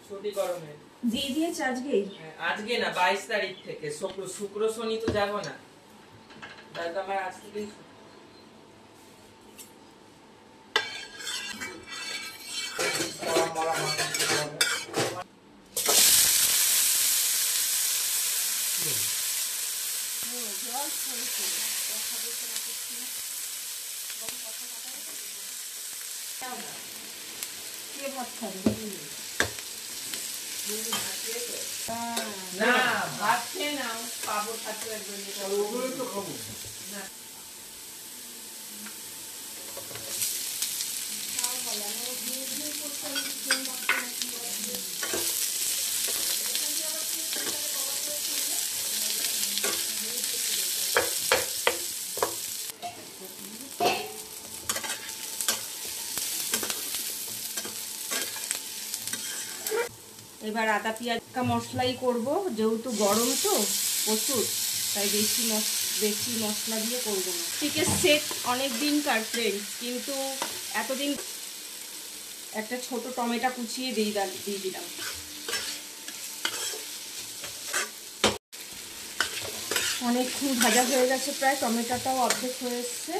ছুটি গরমে দিয়ে দিয়েছে আজকেই? আজকে না 22 তারিখ থেকে, শুক্র শনি তো যাব না, তাহলে আমার আজ থেকেই কে ভাত খাবে? না ভাত খেয়ে নাও, পাবো থাকলে একবার ওগুলো তো খাবো না। এবার আদা পেঁয়াজ মশলাই করব, যেহেতু গরম তো প্রচুর, তাই বেশি মশলা দিয়ে করবো না। চিকেন সেট অনেক দিনকার ফ্রেন্ডস, কিন্তু এতদিন একটা ছোট টমেটো কুচিয়ে দিয়ে দিলাম। অনেকক্ষণ ভাজা হয়ে গেছে, প্রায় টমেটোটাও অর্ধেক হয়ে এসছে।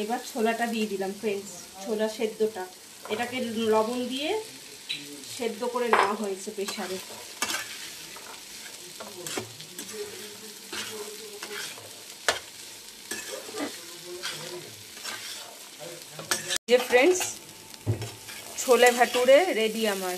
এবার ছোলাটা দিয়ে দিলাম ফ্রেন্ডস, ছোলা সেদ্ধটা, এটাকে লবণ দিয়ে সেদ্ধ করে নেওয়া হয়েছে প্রেসারে। যে ফ্রেন্ডস, ছোলে ভাটুরে রেডি আমার।